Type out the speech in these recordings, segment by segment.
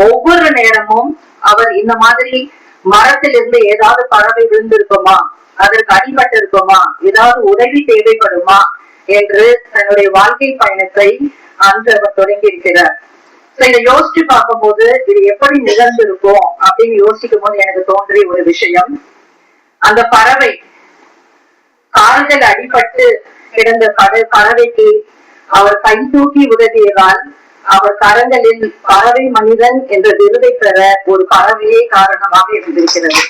ஒவ்வொரு நேரமும் அவர் இந்த மாதிரி மரத்திலிருந்து ஏதாவது பறவை விழுந்திருக்குமா, அதற்கு அடிபட்டு இருக்குமா, ஏதாவது உதவி தேவைப்படுமா என்று தன்னுடைய வாழ்க்கை பயணத்தை அன்று அவர் தொடங்கி இருக்கிறார். இதை யோசிச்சு பார்க்கும்போது இது எப்படி நிகழ்ந்திருக்கும் அப்படின்னு யோசிக்கும் போது எனக்கு தோன்றிய ஒரு விஷயம், அந்த பறவை கால்கள் அடிபட்டு கிடந்த பறவைக்கு அவர் கை தூக்கி உதவியதால் அவர் கரங்களில் பறவை மனிதன் என்ற விருதை பெற ஒரு பறவையே காரணமாக இருந்திருக்கிறது.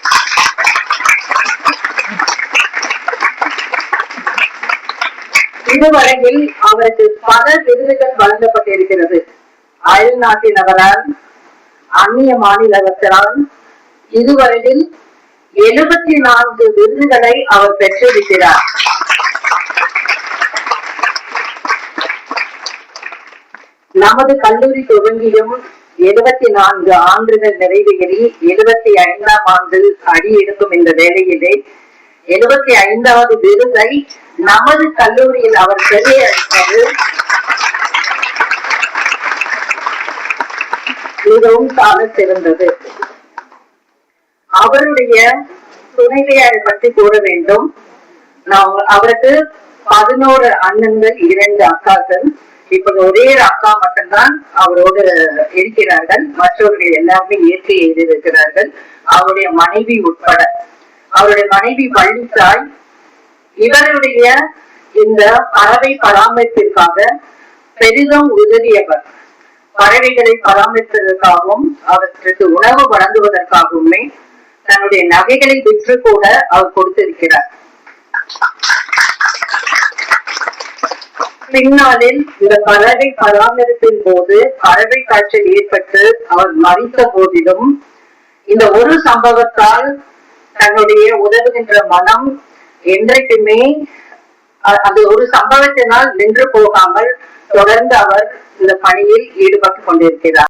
இதுவரையில் அவருக்கு பல விருதுகள் வழங்கப்பட்டிருக்கிறது. அயல் நாட்டினவரால், அந்நிய மாநிலவர்களால் இதுவரையில் 74 விருதுகளை அவர் பெற்றிருக்கிறார். நமது கல்லூரி துவங்கியும் 74 ஆண்டுகள் நிறைவேறி 75ஆம் ஆண்டில் அடி எடுக்கும் இந்த வேளையிலே 75வது விருதை நமது கல்லூரியில் அவர் பெரிய அளிப்பது மிகவும் சால சிறந்தது. அவருடைய துணைவியாரை பற்றி கூற வேண்டும். அவருக்கு 11 அண்ணன்கள், 2 அக்காக்கள். இப்ப ஒரே அக்கா மட்டும்தான் அவரோடு இருக்கிறார்கள். மற்றவர்கள் எல்லாருமே இயற்கை எழுதியிருக்கிறார்கள், அவருடைய மனைவி உட்பட. அவருடைய மனைவி பள்ளித்தாய் இவருடைய இந்த பறவை பராமரிப்பிற்காக பெரிதும் உதவியவர். பறவைகளை பராமரிப்பதற்காகவும் அவற்றுக்கு உணவு வழங்குவதற்காகவுமே தன்னுடைய நகைகளை விற்று கூட அவர் கொடுத்திருக்கிறார். பின்னாளில் இந்த பறவை பராமரிப்பின் போது பறவை காய்ச்சல் ஏற்பட்டு அவர் மறித்த போதிலும் இந்த ஒரு சம்பவத்தால் தன்னுடைய உதவுகின்ற மனம் என்றைக்குமே அந்த ஒரு சம்பவத்தினால் நின்று போகாமல் தொடர்ந்து அவர் இந்த பணியில் ஈடுபட்டு கொண்டிருக்கிறார்.